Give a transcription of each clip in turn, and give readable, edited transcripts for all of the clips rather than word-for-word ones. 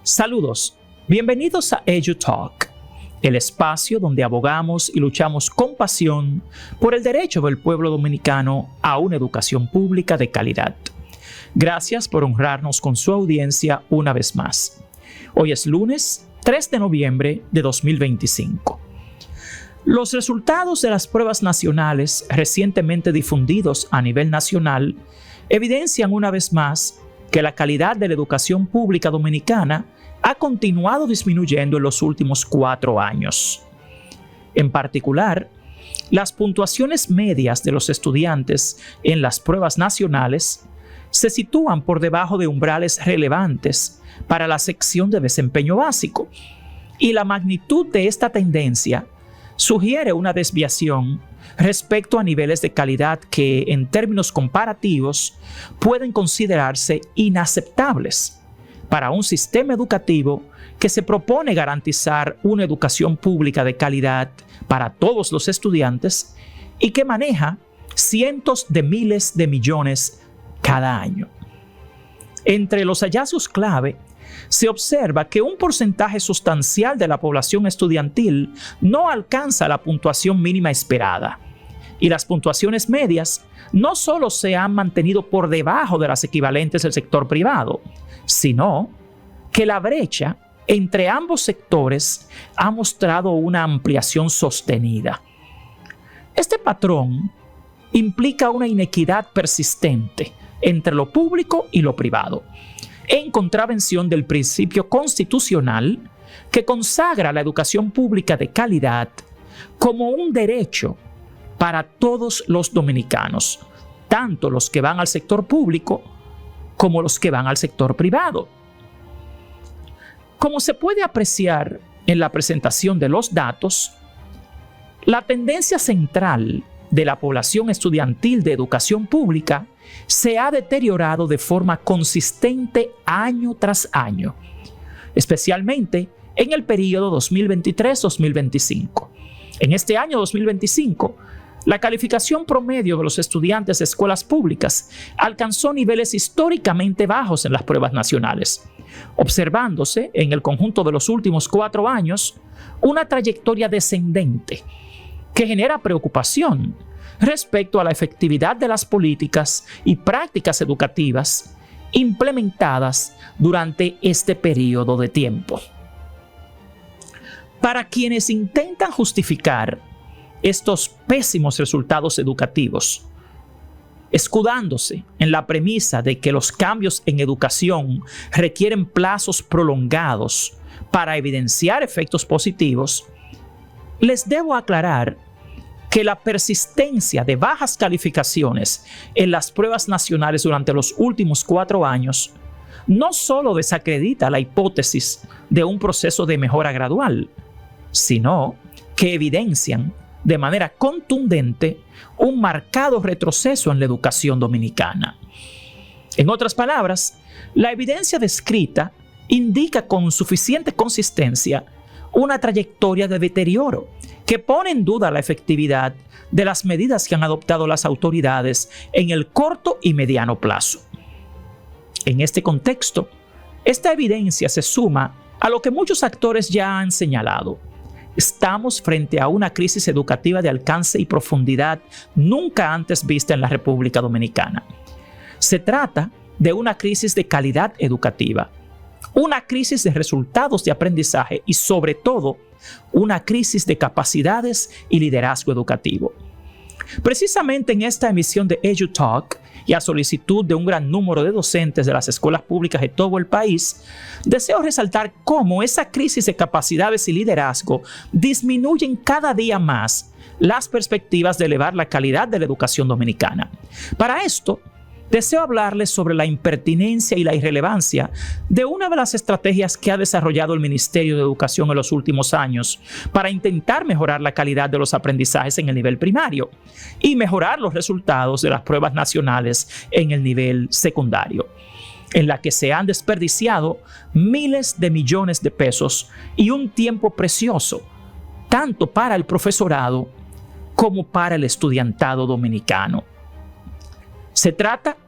Saludos, bienvenidos a EduTalk, el espacio donde abogamos y luchamos con pasión por el derecho del pueblo dominicano a una educación pública de calidad. Gracias por honrarnos con su audiencia una vez más. Hoy es lunes 3 de noviembre de 2025. Los resultados de las pruebas nacionales recientemente difundidos a nivel nacional evidencian una vez más que la calidad de la educación pública dominicana ha continuado disminuyendo en los últimos 4 años. En particular, las puntuaciones medias de los estudiantes en las pruebas nacionales se sitúan por debajo de umbrales relevantes para la sección de desempeño básico, y la magnitud de esta tendencia sugiere una desviación respecto a niveles de calidad que, en términos comparativos, pueden considerarse inaceptables para un sistema educativo que se propone garantizar una educación pública de calidad para todos los estudiantes y que maneja cientos de miles de millones cada año. Entre los hallazgos clave, se observa que un porcentaje sustancial de la población estudiantil no alcanza la puntuación mínima esperada, y las puntuaciones medias no solo se han mantenido por debajo de las equivalentes del sector privado, sino que la brecha entre ambos sectores ha mostrado una ampliación sostenida. Este patrón implica una inequidad persistente entre lo público y lo privado, en contravención del principio constitucional que consagra la educación pública de calidad como un derecho para todos los dominicanos, tanto los que van al sector público como los que van al sector privado. Como se puede apreciar en la presentación de los datos, la tendencia central de la población estudiantil de educación pública se ha deteriorado de forma consistente año tras año, especialmente en el periodo 2023-2025. En este año 2025, la calificación promedio de los estudiantes de escuelas públicas alcanzó niveles históricamente bajos en las pruebas nacionales, observándose en el conjunto de los últimos 4 años una trayectoria descendente que genera preocupación respecto a la efectividad de las políticas y prácticas educativas implementadas durante este periodo de tiempo. Para quienes intentan justificar estos pésimos resultados educativos, escudándose en la premisa de que los cambios en educación requieren plazos prolongados para evidenciar efectos positivos, les debo aclarar que la persistencia de bajas calificaciones en las pruebas nacionales durante los últimos 4 años no solo desacredita la hipótesis de un proceso de mejora gradual, sino que evidencian de manera contundente un marcado retroceso en la educación dominicana. En otras palabras, la evidencia descrita indica con suficiente consistencia una trayectoria de deterioro que pone en duda la efectividad de las medidas que han adoptado las autoridades en el corto y mediano plazo. En este contexto, esta evidencia se suma a lo que muchos actores ya han señalado. Estamos frente a una crisis educativa de alcance y profundidad nunca antes vista en la República Dominicana. Se trata de una crisis de calidad educativa, una crisis de resultados de aprendizaje y, sobre todo, una crisis de capacidades y liderazgo educativo. Precisamente en esta emisión de EduTalk, y a solicitud de un gran número de docentes de las escuelas públicas de todo el país, deseo resaltar cómo esa crisis de capacidades y liderazgo disminuyen cada día más las perspectivas de elevar la calidad de la educación dominicana. Para esto, deseo hablarles sobre la impertinencia y la irrelevancia de una de las estrategias que ha desarrollado el Ministerio de Educación en los últimos años para intentar mejorar la calidad de los aprendizajes en el nivel primario y mejorar los resultados de las pruebas nacionales en el nivel secundario, en la que se han desperdiciado miles de millones de pesos y un tiempo precioso, tanto para el profesorado como para el estudiantado dominicano. Se trata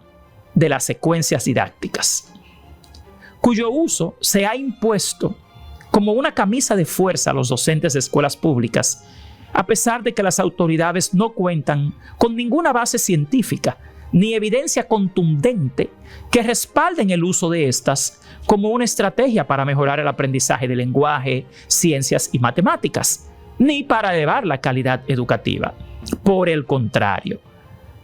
de las secuencias didácticas, cuyo uso se ha impuesto como una camisa de fuerza a los docentes de escuelas públicas, a pesar de que las autoridades no cuentan con ninguna base científica ni evidencia contundente que respalden el uso de estas como una estrategia para mejorar el aprendizaje de lenguaje, ciencias y matemáticas, ni para elevar la calidad educativa. Por el contrario,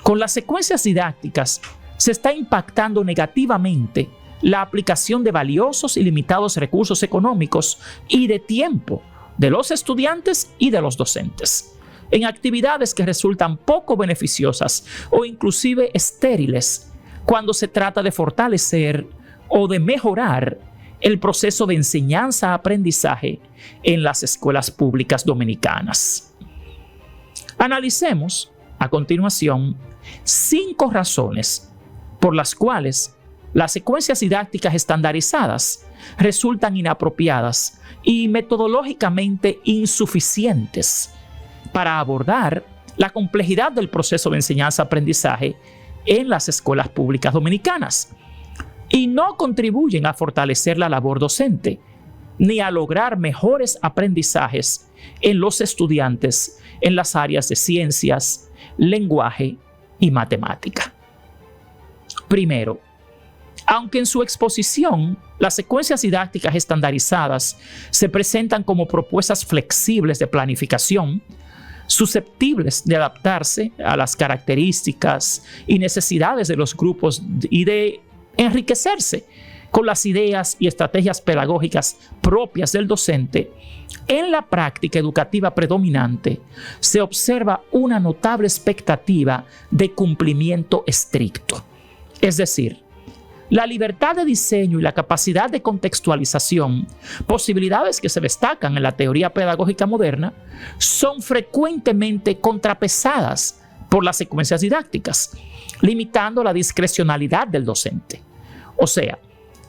con las secuencias didácticas se está impactando negativamente la aplicación de valiosos y limitados recursos económicos y de tiempo de los estudiantes y de los docentes en actividades que resultan poco beneficiosas o inclusive estériles cuando se trata de fortalecer o de mejorar el proceso de enseñanza-aprendizaje en las escuelas públicas dominicanas. Analicemos a continuación 5 razones por las cuales las secuencias didácticas estandarizadas resultan inapropiadas y metodológicamente insuficientes para abordar la complejidad del proceso de enseñanza-aprendizaje en las escuelas públicas dominicanas y no contribuyen a fortalecer la labor docente ni a lograr mejores aprendizajes en los estudiantes en las áreas de ciencias, lenguaje y matemática. Primero, aunque en su exposición las secuencias didácticas estandarizadas se presentan como propuestas flexibles de planificación, susceptibles de adaptarse a las características y necesidades de los grupos y de enriquecerse con las ideas y estrategias pedagógicas propias del docente, en la práctica educativa predominante se observa una notable expectativa de cumplimiento estricto. Es decir, la libertad de diseño y la capacidad de contextualización, posibilidades que se destacan en la teoría pedagógica moderna, son frecuentemente contrapesadas por las secuencias didácticas, limitando la discrecionalidad del docente. O sea,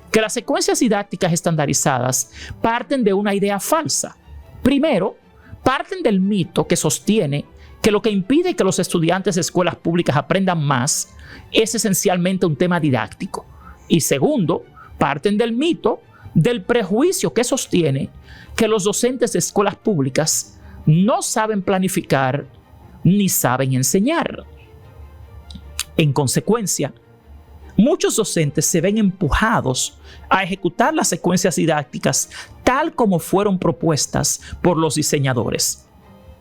que las secuencias didácticas estandarizadas parten de una idea falsa. Primero, parten del mito que sostiene que lo que impide que los estudiantes de escuelas públicas aprendan más es esencialmente un tema didáctico. Y segundo, parten del mito del prejuicio que sostiene que los docentes de escuelas públicas no saben planificar ni saben enseñar. En consecuencia, muchos docentes se ven empujados a ejecutar las secuencias didácticas tal como fueron propuestas por los diseñadores,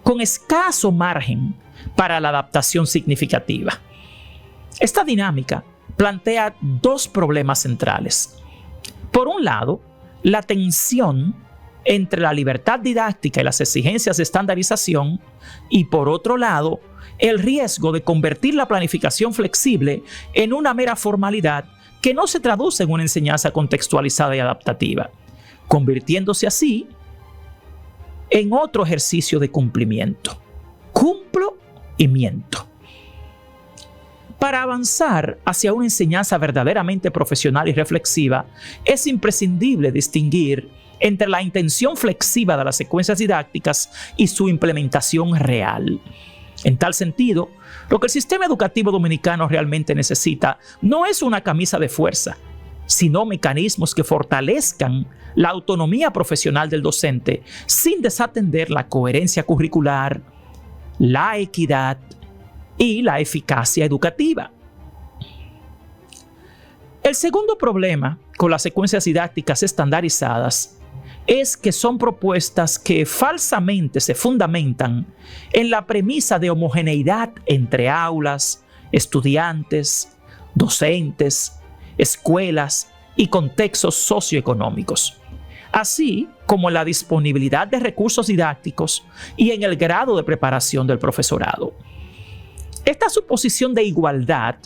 con escaso margen para la adaptación significativa. Esta dinámica plantea 2 problemas centrales. Por un lado, la tensión entre la libertad didáctica y las exigencias de estandarización, y por otro lado, el riesgo de convertir la planificación flexible en una mera formalidad que no se traduce en una enseñanza contextualizada y adaptativa, convirtiéndose así en otro ejercicio de cumplimiento. Cumplo y miento. Para avanzar hacia una enseñanza verdaderamente profesional y reflexiva, es imprescindible distinguir entre la intención flexiva de las secuencias didácticas y su implementación real. En tal sentido, lo que el sistema educativo dominicano realmente necesita no es una camisa de fuerza, sino mecanismos que fortalezcan la autonomía profesional del docente sin desatender la coherencia curricular, la equidad y la eficacia educativa. El segundo problema con las secuencias didácticas estandarizadas es que son propuestas que falsamente se fundamentan en la premisa de homogeneidad entre aulas, estudiantes, docentes, escuelas y contextos socioeconómicos, así como en la disponibilidad de recursos didácticos y en el grado de preparación del profesorado. Esta suposición de igualdad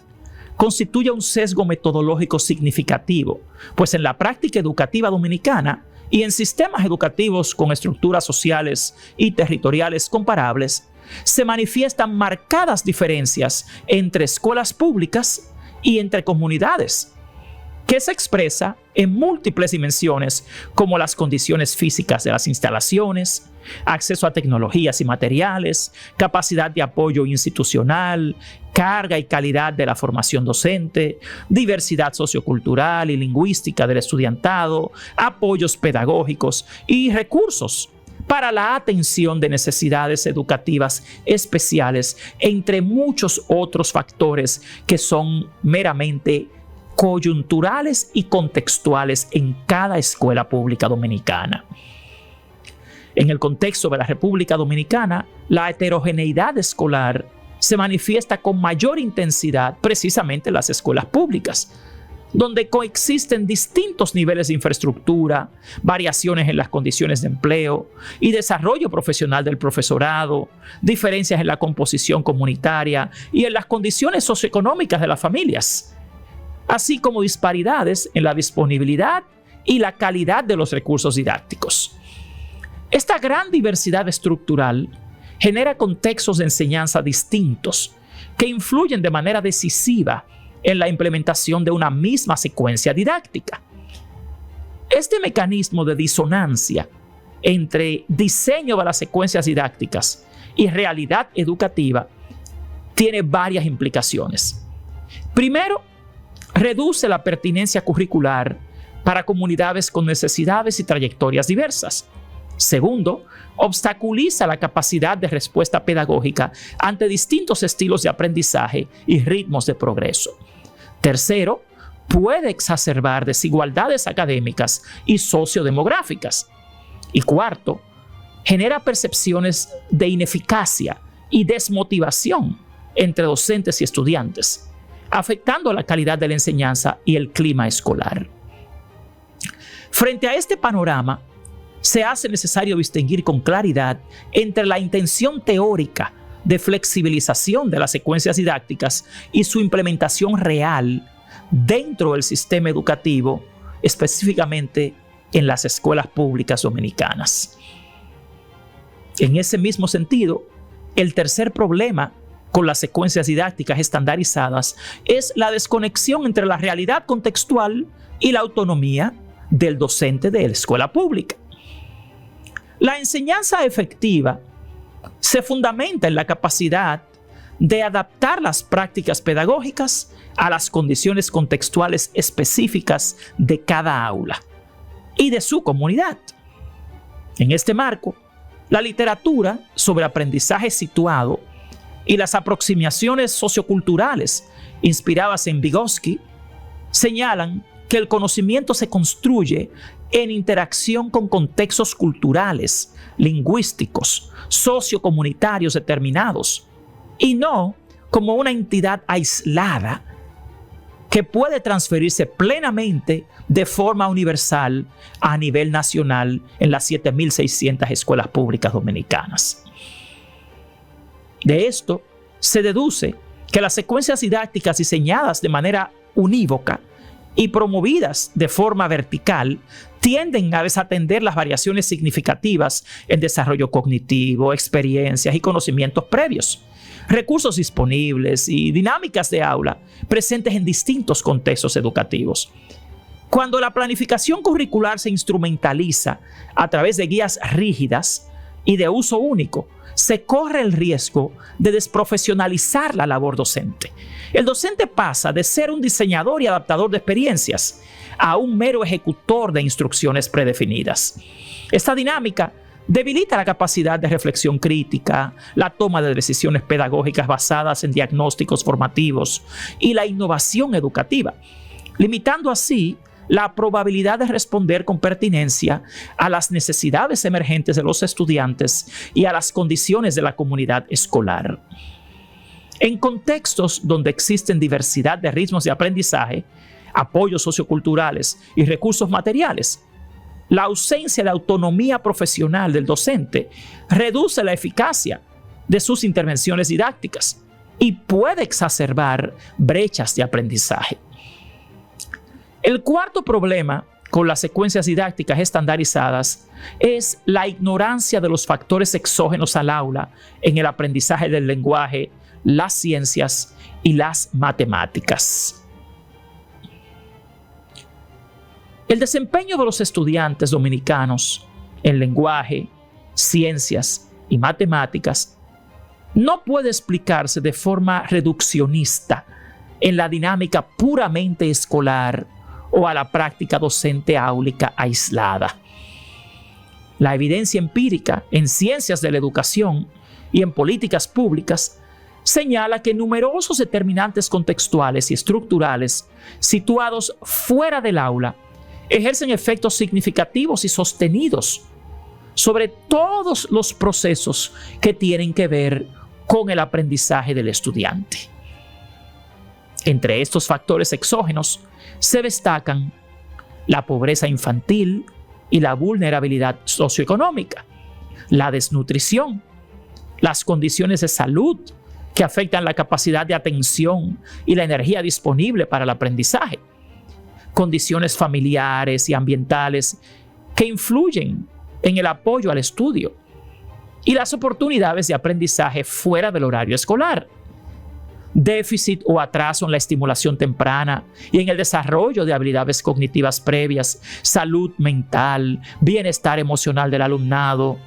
constituye un sesgo metodológico significativo, pues en la práctica educativa dominicana y en sistemas educativos con estructuras sociales y territoriales comparables, se manifiestan marcadas diferencias entre escuelas públicas y entre comunidades, que se expresa en múltiples dimensiones como las condiciones físicas de las instalaciones, acceso a tecnologías y materiales, capacidad de apoyo institucional, carga y calidad de la formación docente, diversidad sociocultural y lingüística del estudiantado, apoyos pedagógicos y recursos para la atención de necesidades educativas especiales, entre muchos otros factores que son meramente coyunturales y contextuales en cada escuela pública dominicana. En el contexto de la República Dominicana, la heterogeneidad escolar se manifiesta con mayor intensidad precisamente en las escuelas públicas, donde coexisten distintos niveles de infraestructura, variaciones en las condiciones de empleo y desarrollo profesional del profesorado, diferencias en la composición comunitaria y en las condiciones socioeconómicas de las familias, así como disparidades en la disponibilidad y la calidad de los recursos didácticos. Esta gran diversidad estructural genera contextos de enseñanza distintos que influyen de manera decisiva en la implementación de una misma secuencia didáctica. Este mecanismo de disonancia entre diseño de las secuencias didácticas y realidad educativa tiene varias implicaciones. Primero, reduce la pertinencia curricular para comunidades con necesidades y trayectorias diversas. Segundo, obstaculiza la capacidad de respuesta pedagógica ante distintos estilos de aprendizaje y ritmos de progreso. Tercero, puede exacerbar desigualdades académicas y sociodemográficas. Y cuarto, genera percepciones de ineficacia y desmotivación entre docentes y estudiantes, afectando la calidad de la enseñanza y el clima escolar. Frente a este panorama, se hace necesario distinguir con claridad entre la intención teórica de flexibilización de las secuencias didácticas y su implementación real dentro del sistema educativo, específicamente en las escuelas públicas dominicanas. En ese mismo sentido, el tercer problema con las secuencias didácticas estandarizadas es la desconexión entre la realidad contextual y la autonomía del docente de la escuela pública. La enseñanza efectiva se fundamenta en la capacidad de adaptar las prácticas pedagógicas a las condiciones contextuales específicas de cada aula y de su comunidad. En este marco, la literatura sobre aprendizaje situado y las aproximaciones socioculturales inspiradas en Vygotsky señalan que el conocimiento se construye en interacción con contextos culturales, lingüísticos, sociocomunitarios determinados, y no como una entidad aislada que puede transferirse plenamente de forma universal a nivel nacional en las 7.600 escuelas públicas dominicanas. De esto se deduce que las secuencias didácticas diseñadas de manera unívoca y promovidas de forma vertical tienden a desatender las variaciones significativas en desarrollo cognitivo, experiencias y conocimientos previos, recursos disponibles y dinámicas de aula presentes en distintos contextos educativos. Cuando la planificación curricular se instrumentaliza a través de guías rígidas y de uso único, se corre el riesgo de desprofesionalizar la labor docente. El docente pasa de ser un diseñador y adaptador de experiencias a un mero ejecutor de instrucciones predefinidas. Esta dinámica debilita la capacidad de reflexión crítica, la toma de decisiones pedagógicas basadas en diagnósticos formativos y la innovación educativa, limitando así la probabilidad de responder con pertinencia a las necesidades emergentes de los estudiantes y a las condiciones de la comunidad escolar. En contextos donde existen diversidad de ritmos de aprendizaje, apoyos socioculturales y recursos materiales, la ausencia de autonomía profesional del docente reduce la eficacia de sus intervenciones didácticas y puede exacerbar brechas de aprendizaje. El cuarto problema con las secuencias didácticas estandarizadas es la ignorancia de los factores exógenos al aula en el aprendizaje del lenguaje, las ciencias y las matemáticas. El desempeño de los estudiantes dominicanos en lenguaje, ciencias y matemáticas no puede explicarse de forma reduccionista en la dinámica puramente escolar o a la práctica docente áulica aislada. La evidencia empírica en ciencias de la educación y en políticas públicas señala que numerosos determinantes contextuales y estructurales situados fuera del aula ejercen efectos significativos y sostenidos sobre todos los procesos que tienen que ver con el aprendizaje del estudiante. Entre estos factores exógenos se destacan la pobreza infantil y la vulnerabilidad socioeconómica, la desnutrición, las condiciones de salud que afectan la capacidad de atención y la energía disponible para el aprendizaje, condiciones familiares y ambientales que influyen en el apoyo al estudio y las oportunidades de aprendizaje fuera del horario escolar, déficit o atraso en la estimulación temprana y en el desarrollo de habilidades cognitivas previas, salud mental, bienestar emocional del alumnado,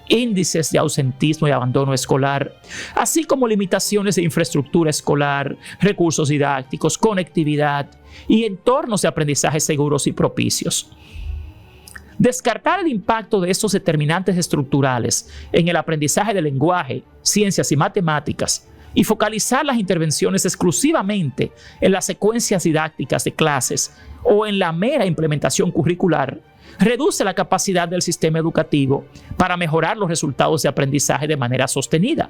índices de ausentismo y abandono escolar, así como limitaciones de infraestructura escolar, recursos didácticos, conectividad y entornos de aprendizaje seguros y propicios. Descartar el impacto de estos determinantes estructurales en el aprendizaje del lenguaje, ciencias y matemáticas y focalizar las intervenciones exclusivamente en las secuencias didácticas de clases o en la mera implementación curricular reduce la capacidad del sistema educativo para mejorar los resultados de aprendizaje de manera sostenida.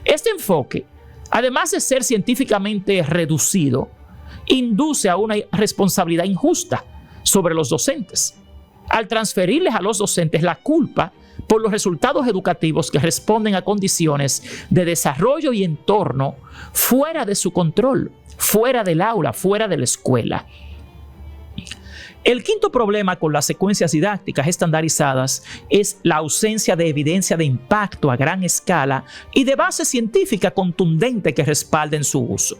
Este enfoque, además de ser científicamente reducido, induce a una responsabilidad injusta sobre los docentes, al transferirles a los docentes la culpa por los resultados educativos que responden a condiciones de desarrollo y entorno fuera de su control, fuera del aula, fuera de la escuela. El quinto problema con las secuencias didácticas estandarizadas es la ausencia de evidencia de impacto a gran escala y de base científica contundente que respalden su uso.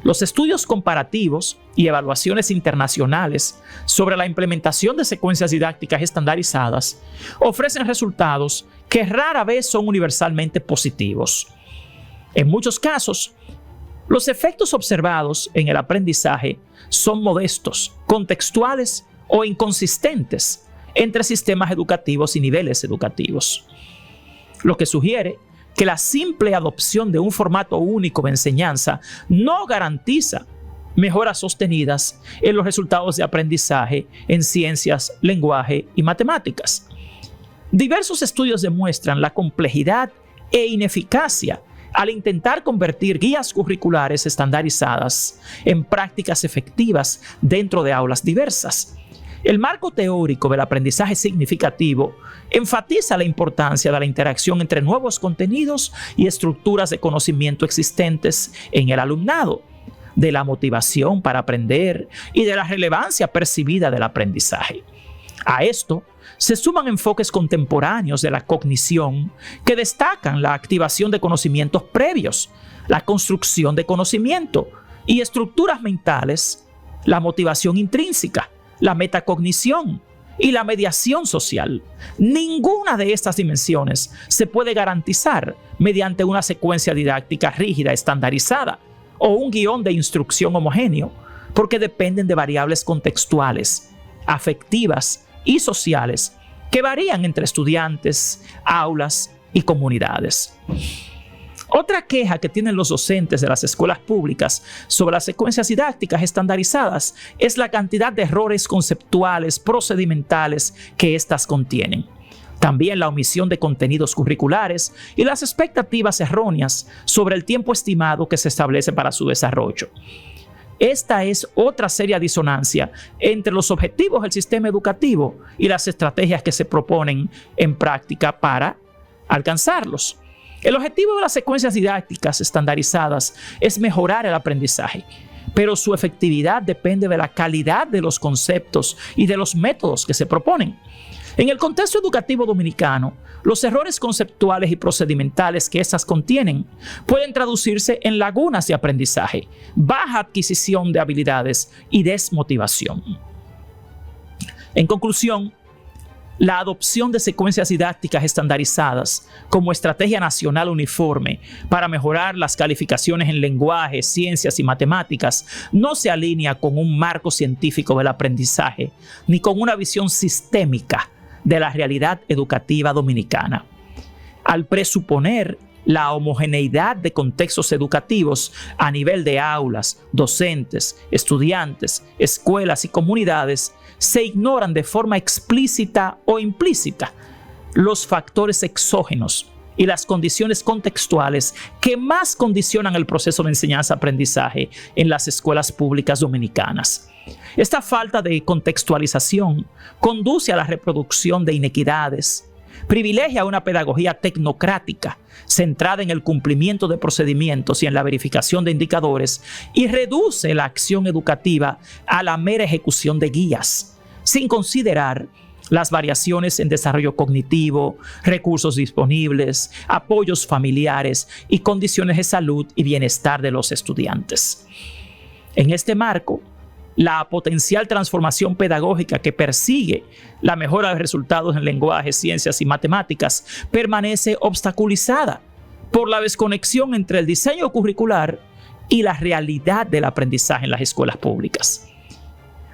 Los estudios comparativos y evaluaciones internacionales sobre la implementación de secuencias didácticas estandarizadas ofrecen resultados que rara vez son universalmente positivos. En muchos casos, los efectos observados en el aprendizaje son modestos, contextuales o inconsistentes entre sistemas educativos y niveles educativos, lo que sugiere que la simple adopción de un formato único de enseñanza no garantiza mejoras sostenidas en los resultados de aprendizaje en ciencias, lenguaje y matemáticas. Diversos estudios demuestran la complejidad e ineficacia al intentar convertir guías curriculares estandarizadas en prácticas efectivas dentro de aulas diversas. El marco teórico del aprendizaje significativo enfatiza la importancia de la interacción entre nuevos contenidos y estructuras de conocimiento existentes en el alumnado, de la motivación para aprender y de la relevancia percibida del aprendizaje. A esto se suman enfoques contemporáneos de la cognición que destacan la activación de conocimientos previos, la construcción de conocimiento y estructuras mentales, la motivación intrínseca, la metacognición y la mediación social. Ninguna de estas dimensiones se puede garantizar mediante una secuencia didáctica rígida, estandarizada o un guión de instrucción homogéneo, porque dependen de variables contextuales, afectivas y sociales que varían entre estudiantes, aulas y comunidades. Otra queja que tienen los docentes de las escuelas públicas sobre las secuencias didácticas estandarizadas es la cantidad de errores conceptuales, procedimentales que éstas contienen. También la omisión de contenidos curriculares y las expectativas erróneas sobre el tiempo estimado que se establece para su desarrollo. Esta es otra seria disonancia entre los objetivos del sistema educativo y las estrategias que se proponen en práctica para alcanzarlos. El objetivo de las secuencias didácticas estandarizadas es mejorar el aprendizaje, pero su efectividad depende de la calidad de los conceptos y de los métodos que se proponen. En el contexto educativo dominicano, los errores conceptuales y procedimentales que estas contienen pueden traducirse en lagunas de aprendizaje, baja adquisición de habilidades y desmotivación. En conclusión, la adopción de secuencias didácticas estandarizadas como estrategia nacional uniforme para mejorar las calificaciones en lenguaje, ciencias y matemáticas no se alinea con un marco científico del aprendizaje ni con una visión sistémica de la realidad educativa dominicana. Al presuponer la homogeneidad de contextos educativos a nivel de aulas, docentes, estudiantes, escuelas y comunidades, se ignoran de forma explícita o implícita los factores exógenos y las condiciones contextuales que más condicionan el proceso de enseñanza-aprendizaje en las escuelas públicas dominicanas. Esta falta de contextualización conduce a la reproducción de inequidades, privilegia una pedagogía tecnocrática centrada en el cumplimiento de procedimientos y en la verificación de indicadores y reduce la acción educativa a la mera ejecución de guías, sin considerar las variaciones en desarrollo cognitivo, recursos disponibles, apoyos familiares y condiciones de salud y bienestar de los estudiantes. En este marco, la potencial transformación pedagógica que persigue la mejora de resultados en lenguaje, ciencias y matemáticas permanece obstaculizada por la desconexión entre el diseño curricular y la realidad del aprendizaje en las escuelas públicas.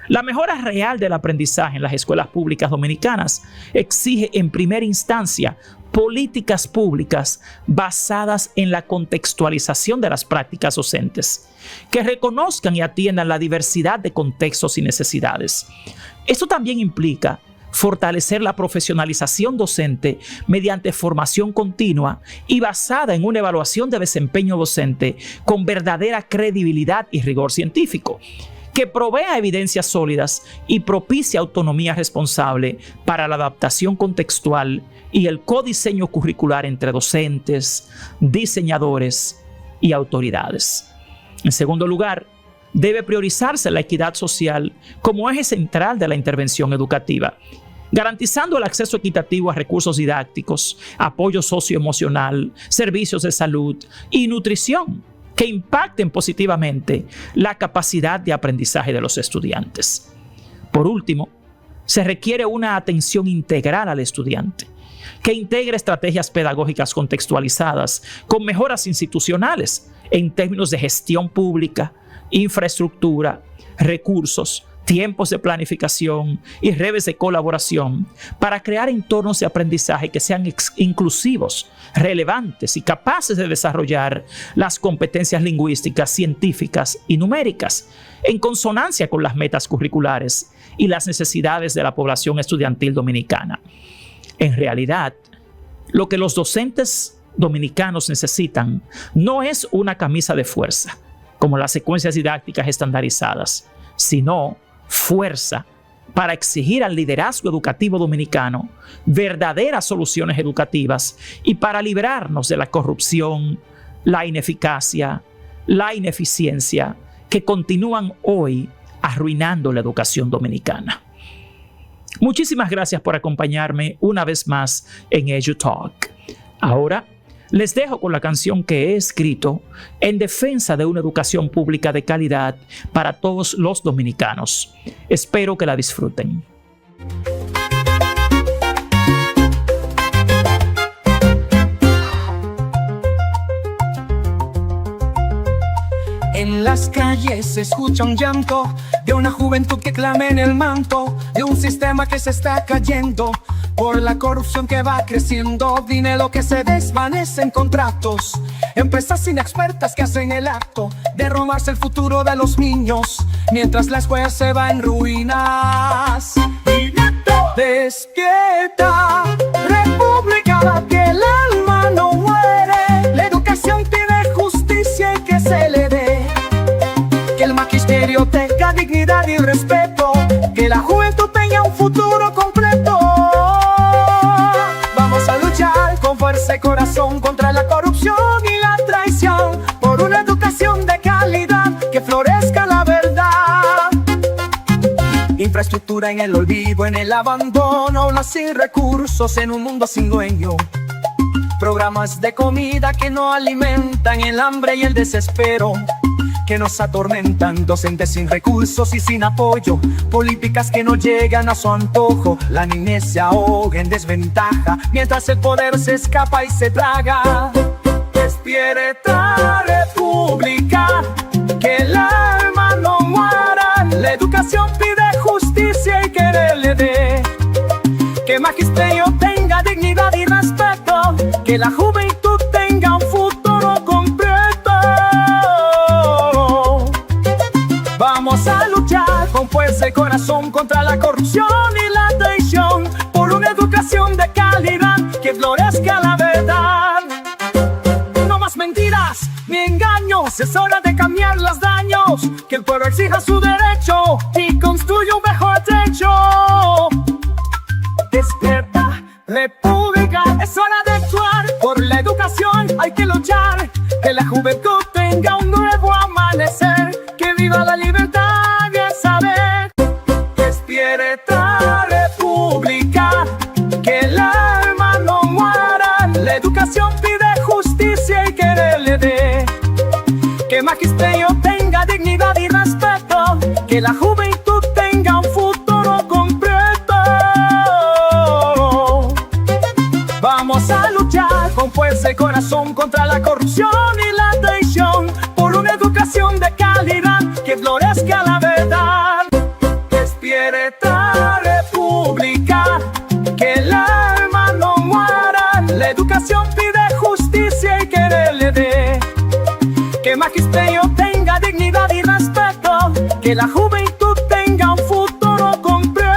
La mejora real del aprendizaje en las escuelas públicas dominicanas exige en primera instancia políticas públicas basadas en la contextualización de las prácticas docentes, que reconozcan y atiendan la diversidad de contextos y necesidades. Esto también implica fortalecer la profesionalización docente mediante formación continua y basada en una evaluación de desempeño docente con verdadera credibilidad y rigor científico, que provea evidencias sólidas y propicie autonomía responsable para la adaptación contextual y el codiseño curricular entre docentes, diseñadores y autoridades. En segundo lugar, debe priorizarse la equidad social como eje central de la intervención educativa, garantizando el acceso equitativo a recursos didácticos, apoyo socioemocional, servicios de salud y nutrición que impacten positivamente la capacidad de aprendizaje de los estudiantes. Por último, se requiere una atención integral al estudiante, que integre estrategias pedagógicas contextualizadas con mejoras institucionales en términos de gestión pública, infraestructura, recursos, tiempos de planificación y redes de colaboración para crear entornos de aprendizaje que sean inclusivos, relevantes y capaces de desarrollar las competencias lingüísticas, científicas y numéricas en consonancia con las metas curriculares y las necesidades de la población estudiantil dominicana. En realidad, lo que los docentes dominicanos necesitan no es una camisa de fuerza, como las secuencias didácticas estandarizadas, sino fuerza para exigir al liderazgo educativo dominicano verdaderas soluciones educativas y para librarnos de la corrupción, la ineficacia, la ineficiencia que continúan hoy arruinando la educación dominicana. Muchísimas gracias por acompañarme una vez más en EduTalk. Ahora les dejo con la canción que he escrito en defensa de una educación pública de calidad para todos los dominicanos. Espero que la disfruten. En las calles se escucha un llanto de una juventud que clama en el manto de un sistema que se está cayendo por la corrupción que va creciendo, dinero que se desvanece en contratos, empresas inexpertas que hacen el acto de robarse el futuro de los niños, mientras la escuela se va en ruinas. Despierta, República, que el alma no muere, la educación tiene justicia y que se le dé, que el magisterio tenga dignidad y respeto, que la juventud tenga un futuro completo. Vamos a luchar con fuerza y corazón contra la corrupción y la traición, por una educación de calidad, que florezca la verdad. Infraestructura en el olvido, en el abandono, aulas sin recursos, en un mundo sin dueño. Programas de comida que no alimentan el hambre y el desespero. que nos atormentan, docentes sin recursos y sin apoyo, políticas que no llegan a su antojo, la niñez se ahoga en desventaja, mientras el poder se escapa y se traga. Despierta República, que el alma no muera, la educación pide justicia y que le dé, que magisterio tenga dignidad y respeto, que la juventud tenga un futuro completo. Vamos a luchar con fuerza y corazón contra la corrupción y la traición, por una educación de calidad que florezca la verdad. No más mentiras ni engaños, es hora de cambiar los daños, que el pueblo exija su derecho y construya un mejor techo. Despierta República, es hora de actuar, por la educación hay que luchar, que la juventud tenga un nuevo amanecer, que viva la libertad de saber. Despierta República, que el alma no muera, la educación pide justicia y que le dé, que magisterio tenga dignidad y respeto, que la juventud tenga un futuro completo. Vamos a luchar con fuerza y corazón contra la corrupción y la traición, por una educación de calidad que florezca la verdad. Despierta República, que el alma no muera, la educación pide justicia y que le dé, que magisterio tenga dignidad y respeto, que la juventud tenga un futuro completo.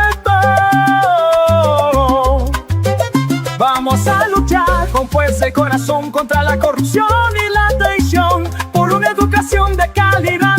Vamos a luchar con fuerza y corazón contra la corrupción y la traición, por una educación de calidad